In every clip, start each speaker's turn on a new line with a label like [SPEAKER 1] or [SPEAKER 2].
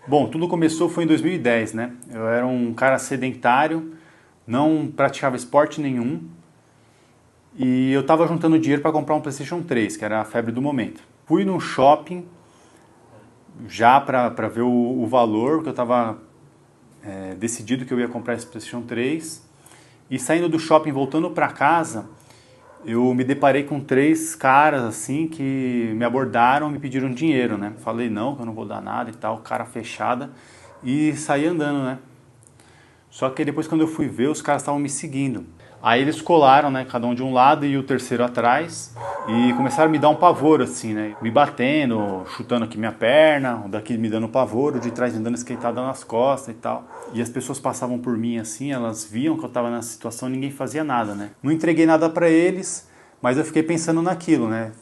[SPEAKER 1] Bom, tudo começou foi em 2010, né? Eu era um cara sedentário, não praticava esporte nenhum e eu tava juntando dinheiro para comprar um PlayStation 3, que era a febre do momento. Fui no shopping já para ver o valor, porque eu tava decidido que eu ia comprar esse PlayStation 3. E saindo do shopping, voltando para casa, eu me deparei com três caras assim que me abordaram, me pediram dinheiro, né? Falei não, que eu não vou dar nada e tal, cara fechada, e saí andando, né? Só que depois quando eu fui ver, os caras estavam me seguindo. Aí eles colaram, né, cada um de um lado e o terceiro atrás, e começaram a me dar um pavor, assim, né, me batendo, chutando aqui minha perna, o daqui me dando pavor, o de trás me dando esquentada nas costas e tal. E as pessoas passavam por mim assim, elas viam que eu tava nessa situação e ninguém fazia nada, né. Não entreguei nada pra eles, mas eu fiquei pensando naquilo, né,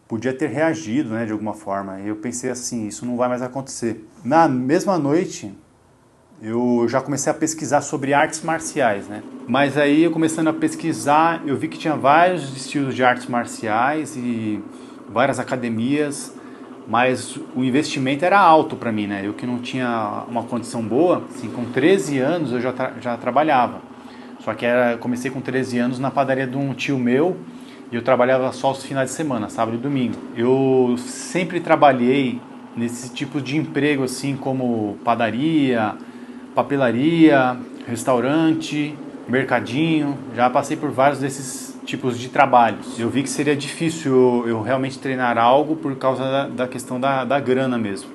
[SPEAKER 1] podia ter reagido, né, de alguma forma. E eu pensei assim, isso não vai mais acontecer. Na mesma noite, eu já comecei a pesquisar sobre artes marciais, né? Mas aí, eu começando a pesquisar, eu vi que tinha vários estilos de artes marciais e várias academias, mas o investimento era alto para mim, né? Eu que não tinha uma condição boa, assim, com 13 anos eu já trabalhava. Só que comecei com 13 anos na padaria de um tio meu e eu trabalhava só os finais de semana, sábado e domingo. Eu sempre trabalhei nesse tipo de emprego, assim, como padaria, papelaria, restaurante, mercadinho. Já passei por vários desses tipos de trabalhos. Eu vi que seria difícil eu realmente treinar algo por causa da questão da grana mesmo.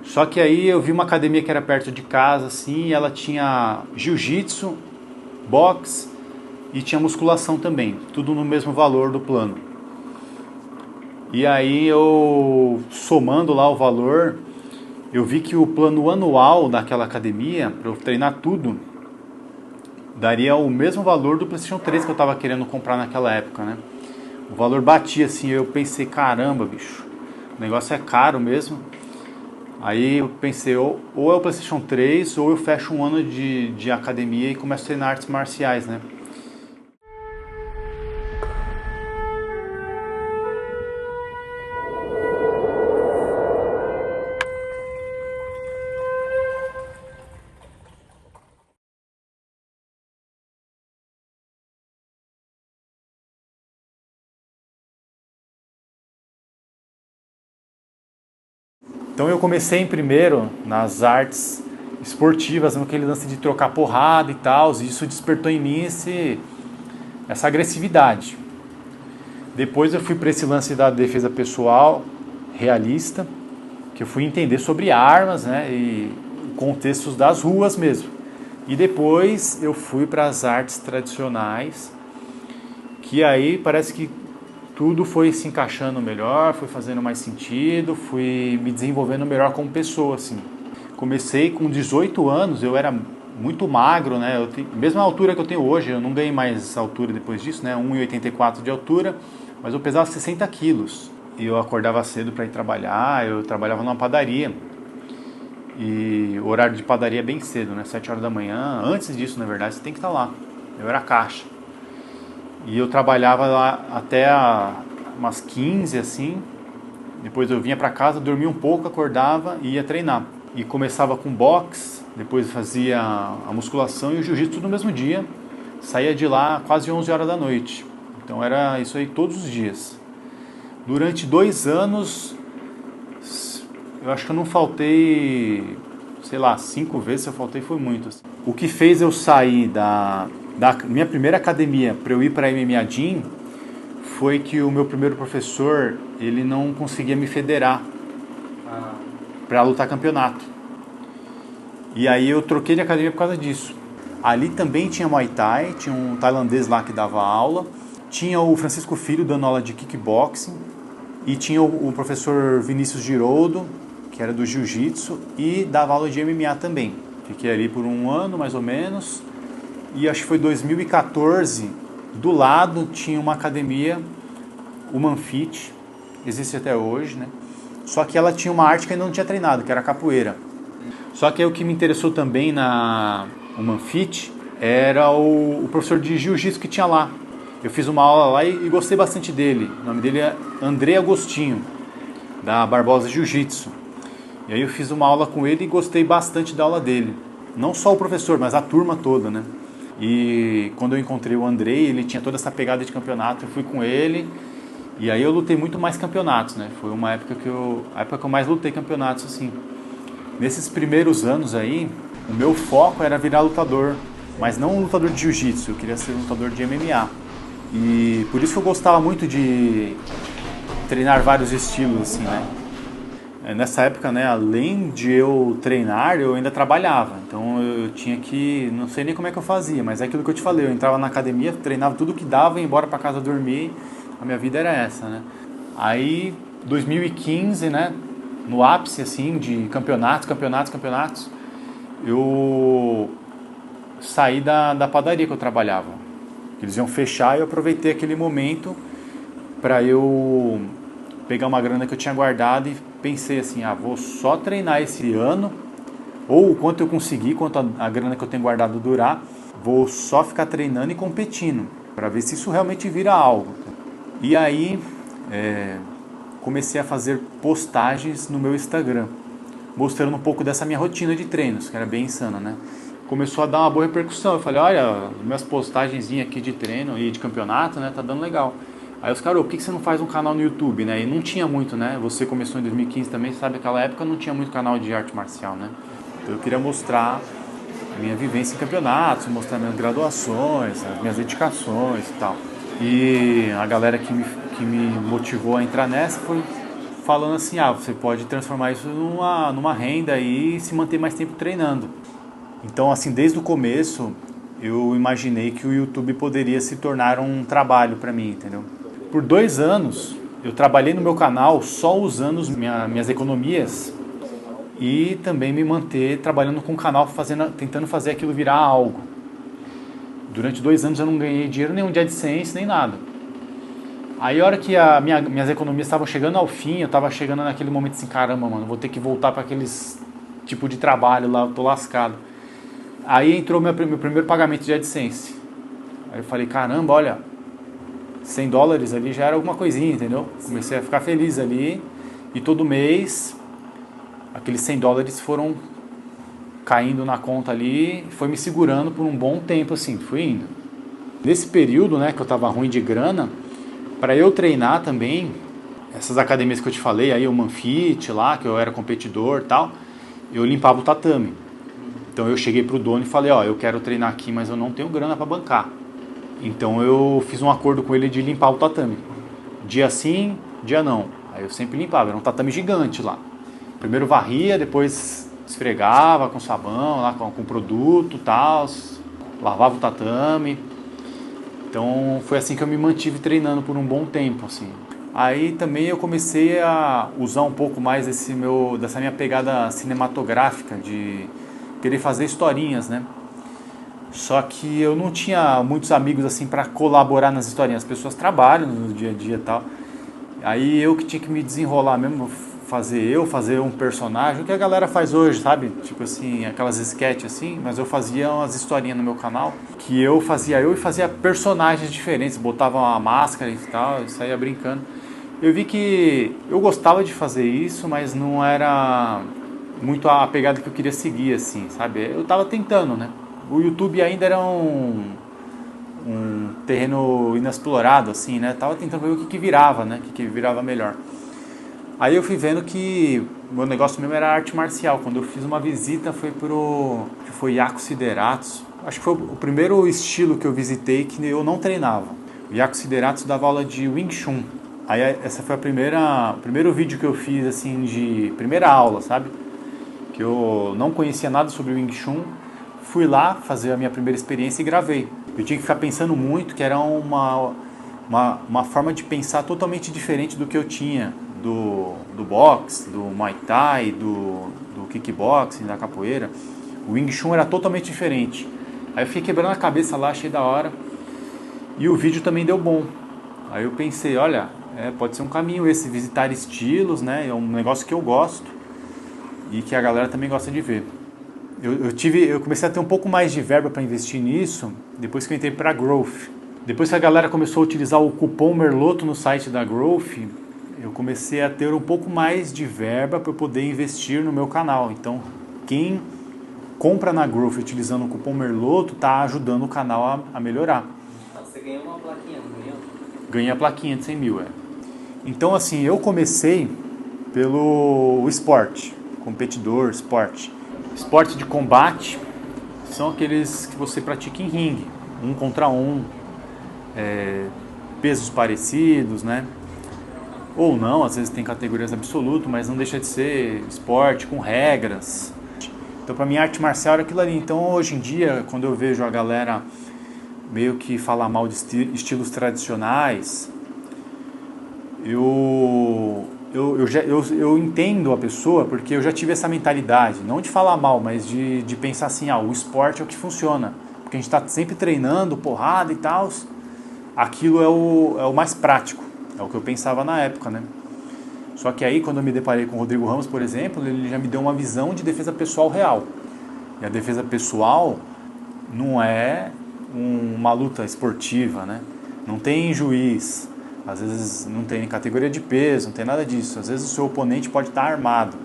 [SPEAKER 1] Só que aí eu vi uma academia que era perto de casa, assim, e ela tinha jiu-jitsu, boxe e tinha musculação também, tudo no mesmo valor do plano. E aí eu, somando lá o valor, eu vi que o plano anual daquela academia, para eu treinar tudo, daria o mesmo valor do PlayStation 3 que eu estava querendo comprar naquela época, né? O valor batia assim, eu pensei, caramba, bicho, o negócio é caro mesmo. Aí eu pensei, ou é o PlayStation 3, ou eu fecho um ano de academia e começo a treinar artes marciais, né? Então eu comecei em primeiro nas artes esportivas, naquele lance de trocar porrada e tal, e isso despertou em mim essa agressividade. Depois eu fui para esse lance da defesa pessoal realista, que eu fui entender sobre armas, né, e contextos das ruas mesmo. E depois eu fui para as artes tradicionais, que aí parece que tudo foi se encaixando melhor, foi fazendo mais sentido, fui me desenvolvendo melhor como pessoa, assim. Comecei com 18 anos, eu era muito magro, né? Mesma altura que eu tenho hoje, eu não ganhei mais altura depois disso, né? 1,84 de altura, mas eu pesava 60 quilos. E eu acordava cedo para ir trabalhar, eu trabalhava numa padaria. E o horário de padaria é bem cedo, né? 7 horas da manhã. Antes disso, na verdade, você tem que estar lá. Eu era caixa. E eu trabalhava lá até umas 15, assim. Depois eu vinha para casa, dormia um pouco, acordava e ia treinar. E começava com boxe, depois fazia a musculação e o jiu-jitsu tudo no mesmo dia. Saía de lá quase 11 horas da noite. Então era isso aí todos os dias. Durante 2 anos, eu acho que eu não faltei, sei lá, 5 vezes. Se eu faltei foi muito. Assim. O que fez eu sair da minha primeira academia para eu ir para a MMA Gym foi que o meu primeiro professor, ele não conseguia me federar para lutar campeonato. E aí eu troquei de academia por causa disso. Ali também tinha Muay Thai, tinha um tailandês lá que dava aula, tinha o Francisco Filho dando aula de kickboxing e tinha o professor Vinícius Giroldo, que era do jiu-jitsu e dava aula de MMA também. Fiquei ali por um ano mais ou menos e acho que foi 2014, do lado tinha uma academia, o Manfit, existe até hoje, né? Só que ela tinha uma arte que ainda não tinha treinado, que era capoeira. Só que aí o que me interessou também na Manfit era o professor de jiu-jitsu que tinha lá. Eu fiz uma aula lá e gostei bastante dele. O nome dele é André Agostinho, da Barbosa Jiu-Jitsu. E aí eu fiz uma aula com ele e gostei bastante da aula dele. Não só o professor, mas a turma toda, né? E quando eu encontrei o Andrei, ele tinha toda essa pegada de campeonato, eu fui com ele. E aí eu lutei muito mais campeonatos, né? Foi uma época que eu mais lutei campeonatos, assim. Nesses primeiros anos aí, o meu foco era virar lutador, mas não um lutador de jiu-jitsu, eu queria ser um lutador de MMA. E por isso que eu gostava muito de treinar vários estilos, assim, né? Nessa época, né, além de eu treinar, eu ainda trabalhava. Então eu tinha que, não sei nem como é que eu fazia, mas é aquilo que eu te falei, eu entrava na academia, treinava tudo que dava, ia embora para casa dormir. A minha vida era essa, né? Aí, 2015, né, no ápice, assim, de campeonatos, eu saí da padaria que eu trabalhava. Eles iam fechar e eu aproveitei aquele momento para eu pegar uma grana que eu tinha guardado e pensei assim, vou só treinar esse ano, ou o quanto eu conseguir, quanto a grana que eu tenho guardado durar, vou só ficar treinando e competindo, para ver se isso realmente vira algo. E aí, comecei a fazer postagens no meu Instagram, mostrando um pouco dessa minha rotina de treinos, que era bem insana, né? Começou a dar uma boa repercussão. Eu falei, olha, minhas postagens aqui de treino e de campeonato, né, tá dando legal. Aí os caras, por que você não faz um canal no YouTube, né? E não tinha muito, né? Você começou em 2015 também, sabe, naquela época não tinha muito canal de arte marcial, né? Então eu queria mostrar a minha vivência em campeonatos, mostrar minhas graduações, as minhas dedicações e tal. E a galera que me motivou a entrar nessa foi falando assim, você pode transformar isso numa renda e se manter mais tempo treinando. Então, assim, desde o começo, eu imaginei que o YouTube poderia se tornar um trabalho para mim, entendeu? Por 2 anos, eu trabalhei no meu canal só usando minhas economias e também me manter trabalhando com o canal, tentando fazer aquilo virar algo. Durante 2 anos eu não ganhei dinheiro nenhum de AdSense, nem nada. Aí a hora que minhas economias estavam chegando ao fim, eu estava chegando naquele momento assim, caramba, mano, vou ter que voltar para aqueles tipo de trabalho lá, eu tô lascado. Aí entrou meu primeiro pagamento de AdSense. Aí eu falei, caramba, olha, $100 ali já era alguma coisinha, entendeu? Comecei a ficar feliz ali e todo mês aqueles $100 foram caindo na conta ali, foi me segurando por um bom tempo assim, fui indo. Nesse período, né, que eu tava ruim de grana, para eu treinar também, essas academias que eu te falei, aí o Manfit lá, que eu era competidor e tal, eu limpava o tatame. Então eu cheguei pro dono e falei, eu quero treinar aqui, mas eu não tenho grana para bancar. Então eu fiz um acordo com ele de limpar o tatame. Dia sim, dia não. Aí eu sempre limpava, era um tatame gigante lá. Primeiro varria, depois esfregava com sabão, lá com produto e tal, lavava o tatame. Então foi assim que eu me mantive treinando por um bom tempo, assim. Aí também eu comecei a usar um pouco mais dessa minha pegada cinematográfica de querer fazer historinhas, né? Só que eu não tinha muitos amigos assim para colaborar nas historinhas. As pessoas trabalham no dia a dia e tal. Aí eu que tinha que me desenrolar mesmo, fazer um personagem, o que a galera faz hoje, sabe? Tipo assim, aquelas sketches assim, mas eu fazia umas historinhas no meu canal que eu e fazia personagens diferentes, botava uma máscara e tal, e saía brincando. Eu vi que eu gostava de fazer isso, mas não era muito a pegada que eu queria seguir, assim, sabe? Eu tava tentando, né? O YouTube ainda era um terreno inexplorado, assim, né? Tava tentando ver o que virava, né? O que virava melhor. Aí eu fui vendo que o meu negócio mesmo era arte marcial. Quando eu fiz uma visita foi Iaco Sideratos. Acho que foi o primeiro estilo que eu visitei que eu não treinava. O Iaco Sideratos dava aula de Wing Chun. Aí essa foi o primeiro vídeo que eu fiz, assim, de primeira aula, sabe? Que eu não conhecia nada sobre Wing Chun. Fui lá fazer a minha primeira experiência e gravei. Eu tinha que ficar pensando muito, que era uma forma de pensar totalmente diferente do que eu tinha do boxe, do Muay Thai, do kickboxing, da capoeira. O Wing Chun era totalmente diferente. Aí eu fiquei quebrando a cabeça lá, achei da hora. E o vídeo também deu bom. Aí eu pensei, olha, pode ser um caminho esse, visitar estilos, né? É um negócio que eu gosto e que a galera também gosta de ver. Eu comecei a ter um pouco mais de verba para investir nisso depois que eu entrei para a Growth. Depois que a galera começou a utilizar o cupom Merloto no site da Growth, eu comecei a ter um pouco mais de verba para eu poder investir no meu canal. Então, quem compra na Growth utilizando o cupom MERLOTO está ajudando o canal a melhorar.
[SPEAKER 2] Você ganhou uma plaquinha, não ganhou?
[SPEAKER 1] Ganhei a plaquinha de 100 mil, Então, assim, eu comecei pelo esporte, competidor, esporte. Esporte de combate são aqueles que você pratica em ringue, 1 contra 1, pesos parecidos, né? Ou não, às vezes tem categorias absolutas, mas não deixa de ser esporte com regras. Então, para mim, arte marcial era aquilo ali. Então, hoje em dia, quando eu vejo a galera meio que falar mal de estilos tradicionais, eu entendo a pessoa, porque eu já tive essa mentalidade, não de falar mal, mas de pensar assim, o esporte é o que funciona. Porque a gente está sempre treinando, porrada e tal, aquilo é o mais prático, é o que eu pensava na época, né? Só que aí, quando eu me deparei com o Rodrigo Ramos, por exemplo, ele já me deu uma visão de defesa pessoal real. E a defesa pessoal não é uma luta esportiva, né? Não tem juiz, às vezes não tem categoria de peso, não tem nada disso. Às vezes o seu oponente pode estar armado.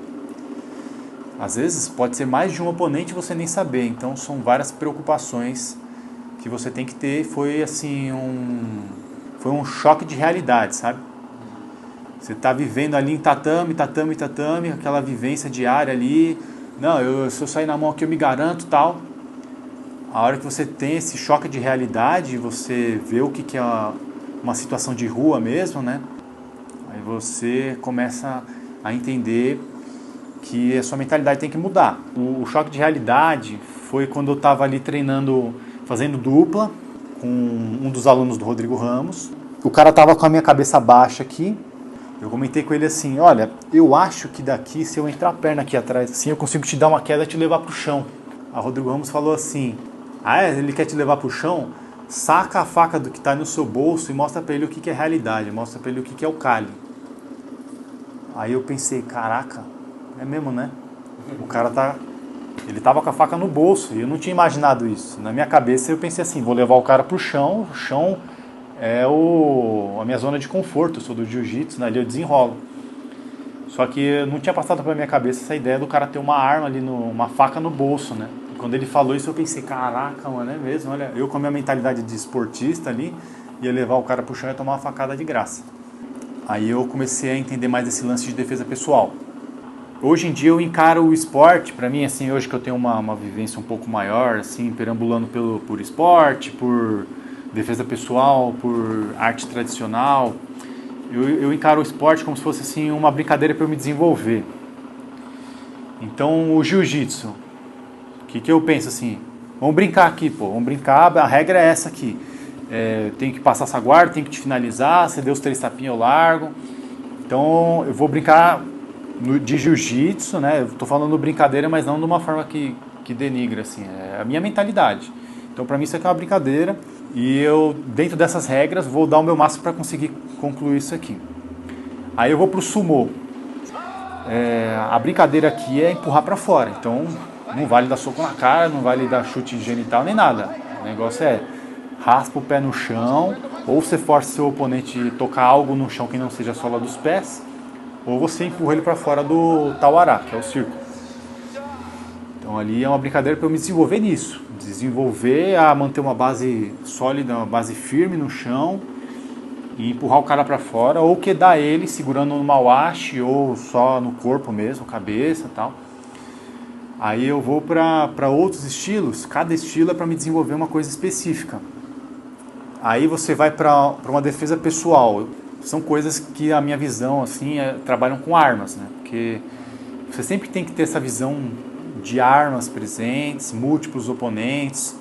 [SPEAKER 1] Às vezes pode ser mais de um oponente e você nem saber. Então são várias preocupações que você tem que ter. Foi assim, foi um choque de realidade, sabe? Você está vivendo ali em tatame, aquela vivência diária ali. Não, se eu sair na mão aqui eu me garanto, tal. A hora que você tem esse choque de realidade, você vê o que é uma situação de rua mesmo, né? Aí você começa a entender que a sua mentalidade tem que mudar. O choque de realidade foi quando eu estava ali treinando, fazendo dupla com um dos alunos do Rodrigo Ramos. O cara estava com a minha cabeça baixa aqui. Eu comentei com ele assim, olha, eu acho que daqui, se eu entrar a perna aqui atrás, assim, eu consigo te dar uma queda e te levar pro chão. A Rodrigo Ramos falou assim, ele quer te levar pro chão? Saca a faca do que está no seu bolso e mostra para ele o que é realidade, mostra para ele o que é o Kali. Aí eu pensei, caraca, é mesmo, né? O cara ele tava com a faca no bolso e eu não tinha imaginado isso. Na minha cabeça eu pensei assim, vou levar o cara pro chão, o chão é a minha zona de conforto, eu sou do jiu-jitsu, ali eu desenrolo. Só que não tinha passado pela minha cabeça essa ideia do cara ter uma arma ali, uma faca no bolso, né? E quando ele falou isso eu pensei, caraca, mano, é mesmo, olha, eu com a minha mentalidade de esportista ali, ia levar o cara pro chão e tomar uma facada de graça. Aí eu comecei a entender mais esse lance de defesa pessoal. Hoje em dia eu encaro o esporte, pra mim, assim, hoje que eu tenho uma vivência um pouco maior, assim, perambulando por esporte, por defesa pessoal, por arte tradicional, eu encaro o esporte como se fosse assim uma brincadeira para eu me desenvolver. Então o jiu-jitsu, o que eu penso assim, vamos brincar aqui, vamos brincar, a regra é essa aqui, tem que passar essa guarda, tem que te finalizar, você deu os 3 tapinhas eu largo, então eu vou brincar de jiu-jitsu, né? Eu tô falando brincadeira, mas não de uma forma que denigra, assim, é a minha mentalidade. Então para mim isso aqui é uma brincadeira e eu, dentro dessas regras, vou dar o meu máximo para conseguir concluir isso aqui. Aí eu vou pro sumô. A brincadeira aqui é empurrar para fora, então não vale dar soco na cara, não vale dar chute genital nem nada. O negócio é raspa o pé no chão, ou você força seu oponente a tocar algo no chão que não seja a sola dos pés, ou você empurra ele para fora do Tawara, que é o círculo. Então ali é uma brincadeira para eu me desenvolver nisso. Desenvolver a manter uma base sólida, uma base firme no chão e empurrar o cara para fora, ou quedar ele segurando no mawashi ou só no corpo mesmo, cabeça e tal. Aí eu vou para outros estilos, cada estilo é para me desenvolver uma coisa específica. Aí você vai para uma defesa pessoal. São coisas que a minha visão assim trabalham com armas, né? Porque você sempre tem que ter essa visão de armas presentes, múltiplos oponentes,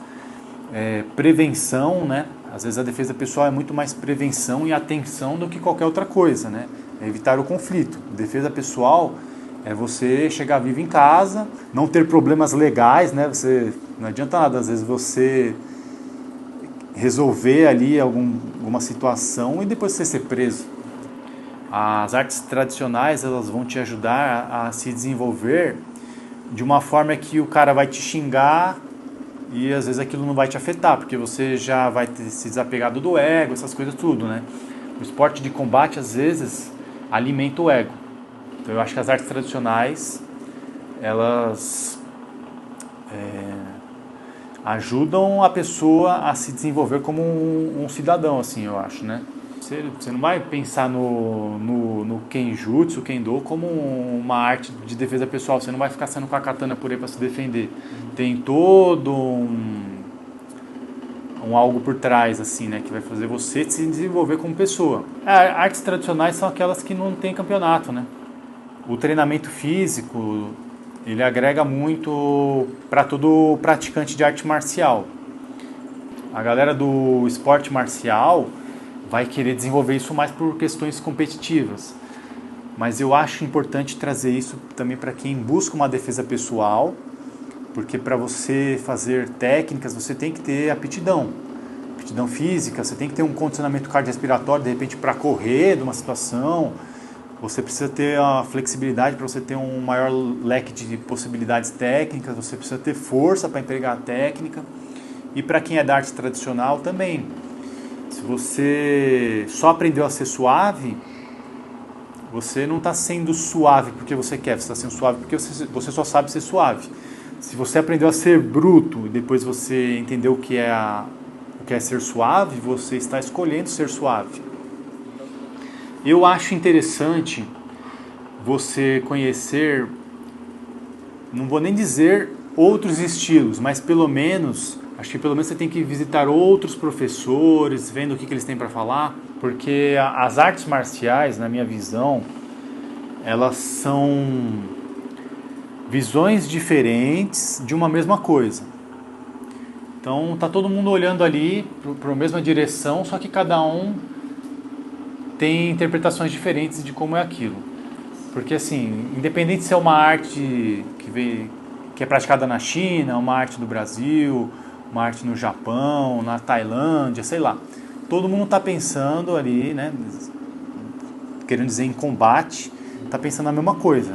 [SPEAKER 1] prevenção, né? Às vezes a defesa pessoal é muito mais prevenção e atenção do que qualquer outra coisa, né? É evitar o conflito. Defesa pessoal é você chegar vivo em casa, não ter problemas legais, né? Não adianta nada, às vezes você resolver ali alguma situação e depois você ser preso. As artes tradicionais, elas vão te ajudar a se desenvolver de uma forma que o cara vai te xingar e às vezes aquilo não vai te afetar, porque você já vai ter se desapegado do ego, essas coisas tudo, né? O esporte de combate, às vezes, alimenta o ego. Então eu acho que as artes tradicionais, elas ajudam a pessoa a se desenvolver como um cidadão, assim, eu acho, né? Você não vai pensar no Kenjutsu, Kendo, como uma arte de defesa pessoal. Você não vai ficar saindo com a katana por aí para se defender. Tem todo um algo por trás, assim, né? Que vai fazer você se desenvolver como pessoa. Artes tradicionais são aquelas que não tem campeonato, né? O treinamento físico, ele agrega muito para todo praticante de arte marcial. A galera do esporte marcial vai querer desenvolver isso mais por questões competitivas. Mas eu acho importante trazer isso também para quem busca uma defesa pessoal, porque para você fazer técnicas, você tem que ter aptidão física, você tem que ter um condicionamento cardiorrespiratório, de repente, para correr de uma situação. Você precisa ter a flexibilidade para você ter um maior leque de possibilidades técnicas, você precisa ter força para empregar a técnica. E para quem é da arte tradicional também. Se você só aprendeu a ser suave, você não está sendo suave porque você quer, você está sendo suave porque você só sabe ser suave. Se você aprendeu a ser bruto e depois você entendeu o que é ser suave, você está escolhendo ser suave. Eu acho interessante você conhecer, não vou nem dizer outros estilos, mas acho que pelo menos você tem que visitar outros professores, vendo o que eles têm para falar, porque as artes marciais, na minha visão, elas são visões diferentes de uma mesma coisa. Então tá todo mundo olhando ali para a mesma direção, só que cada um tem interpretações diferentes de como é aquilo. Porque assim, independente se é uma arte que é praticada na China, uma arte do Brasil, uma arte no Japão, na Tailândia, sei lá. Todo mundo está pensando ali, né, querendo dizer em combate, está pensando a mesma coisa.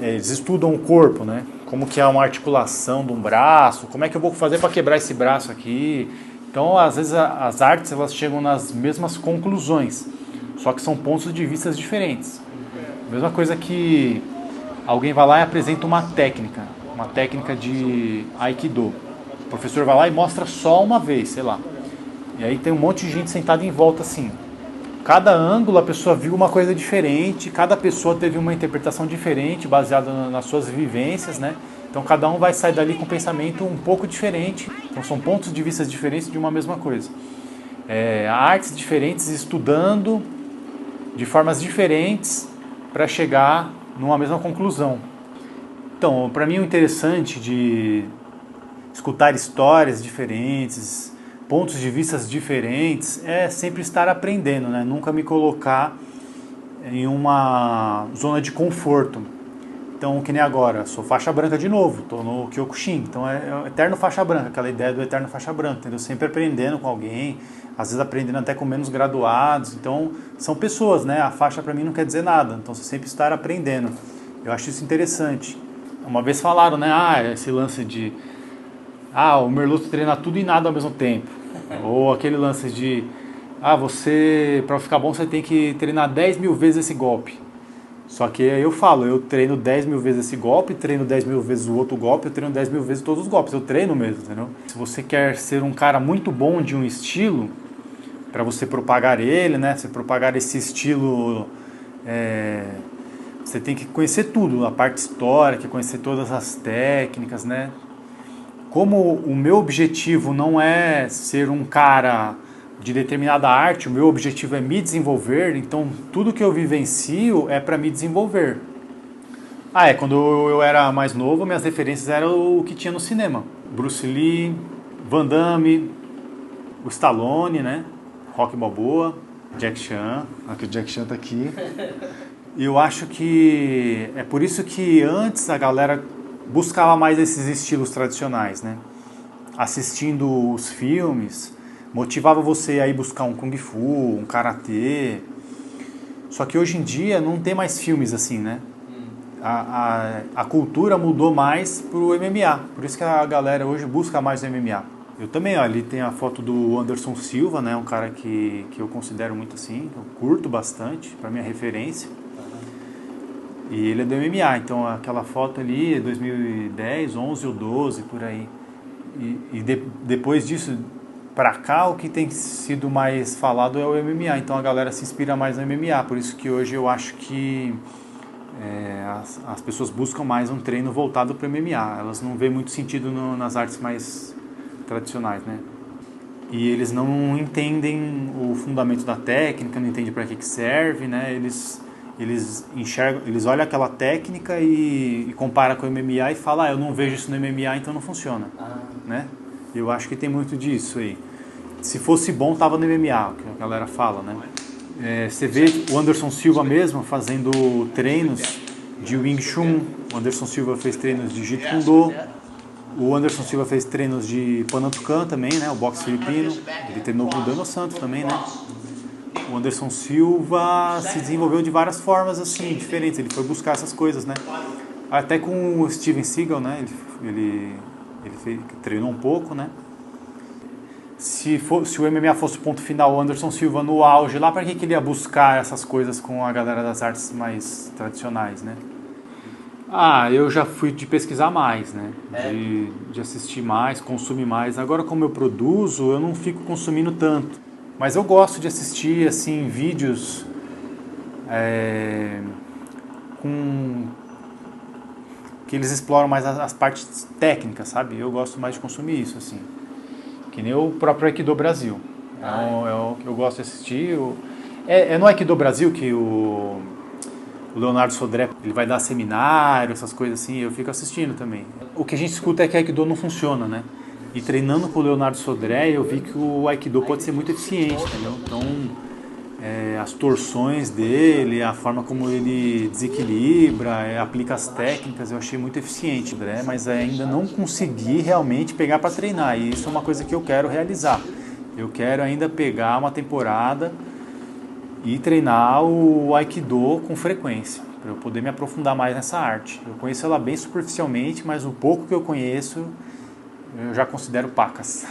[SPEAKER 1] Eles estudam o corpo, né? Como que é uma articulação de um braço, como é que eu vou fazer para quebrar esse braço aqui. Então, às vezes, as artes elas chegam nas mesmas conclusões, só que são pontos de vista diferentes. Mesma coisa que alguém vai lá e apresenta uma técnica de Aikido. O professor vai lá e mostra só uma vez, sei lá. E aí tem um monte de gente sentada em volta assim. Cada ângulo a pessoa viu uma coisa diferente, cada pessoa teve uma interpretação diferente, baseada nas suas vivências, né? Então cada um vai sair dali com um pensamento um pouco diferente. Então são pontos de vista diferentes de uma mesma coisa. Artes diferentes estudando de formas diferentes para chegar numa mesma conclusão. Então, para mim o interessante de escutar histórias diferentes, pontos de vista diferentes, é sempre estar aprendendo, né? Nunca me colocar em uma zona de conforto. Então, que nem agora, sou faixa branca de novo, estou no Kyokushin, então é o eterno faixa branca, aquela ideia do eterno faixa branca, entendeu? Sempre aprendendo com alguém, às vezes aprendendo até com menos graduados, então são pessoas, né? A faixa para mim não quer dizer nada, então você sempre estar aprendendo. Eu acho isso interessante. Uma vez falaram, né? Esse lance de o Merluto treina tudo e nada ao mesmo tempo. Ou aquele lance de você, para ficar bom, você tem que treinar 10 mil vezes esse golpe. Só que aí eu falo, eu treino 10 mil vezes esse golpe, treino 10 mil vezes o outro golpe, eu treino 10 mil vezes todos os golpes, eu treino mesmo, entendeu? Se você quer ser um cara muito bom de um estilo, para você propagar ele, né? Você propagar esse estilo, você tem que conhecer tudo, a parte histórica, conhecer todas as técnicas, né? Como o meu objetivo não é ser um cara de determinada arte, o meu objetivo é me desenvolver, então tudo que eu vivencio é para me desenvolver. Quando eu era mais novo, minhas referências eram o que tinha no cinema. Bruce Lee, Van Damme, o Stallone, né? Rocky Balboa, Jack Chan. Aqui o Jack Chan tá aqui. E eu acho que é por isso que antes a galera buscava mais esses estilos tradicionais, né? Assistindo os filmes, motivava você a ir buscar um Kung Fu, um Karatê. Só que hoje em dia não tem mais filmes assim, né? A cultura mudou mais pro MMA. Por isso que a galera hoje busca mais o MMA. Eu também, ó, ali tem a foto do Anderson Silva, né? Um cara que eu considero muito assim, eu curto bastante, para minha referência. E ele é do MMA, então aquela foto ali é 2010, 11 ou 12, por aí. Depois disso, pra cá, o que tem sido mais falado é o MMA, então a galera se inspira mais no MMA, por isso que hoje eu acho que as pessoas buscam mais um treino voltado para o MMA, elas não veem muito sentido nas artes mais tradicionais, né? E eles não entendem o fundamento da técnica, não entendem para que serve, né? Eles enxergam, eles olham aquela técnica e comparam com o MMA e falam, eu não vejo isso no MMA, então não funciona, né? Eu acho que tem muito disso aí. Se fosse bom, tava no MMA, o que a galera fala, né? Você vê o Anderson Silva mesmo fazendo treinos de Wing Chun, o Anderson Silva fez treinos de Jeet Kune Do, o Anderson Silva fez treinos de Panantucan também, né? O boxe filipino, ele treinou com o Dano Santos também, né? O Anderson Silva se desenvolveu de várias formas assim, diferentes, ele foi buscar essas coisas, né? Até com o Steven Seagal, né? Ele treinou um pouco, né? Se o MMA fosse o ponto final, o Anderson Silva no auge, lá para que ele ia buscar essas coisas com a galera das artes mais tradicionais, né? Eu já fui de pesquisar mais, né? De assistir mais, consumir mais. Agora, como eu produzo, eu não fico consumindo tanto. Mas eu gosto de assistir, assim, vídeos que eles exploram mais as partes técnicas, sabe? Eu gosto mais de consumir isso, assim. Que nem o próprio Aikido Brasil. É o que eu gosto de assistir. É no Aikido Brasil que o Leonardo Sodré ele vai dar seminário, essas coisas assim, eu fico assistindo também. O que a gente escuta é que Aikido não funciona, né? E treinando com o Leonardo Sodré, eu vi que o Aikido pode ser muito eficiente, entendeu? Então, as torções dele, a forma como ele desequilibra, aplica as técnicas, eu achei muito eficiente, né? Mas ainda não consegui realmente pegar para treinar, e isso é uma coisa que eu quero realizar. Eu quero ainda pegar uma temporada e treinar o Aikido com frequência, para eu poder me aprofundar mais nessa arte. Eu conheço ela bem superficialmente, mas o pouco que eu conheço, eu já considero pacas.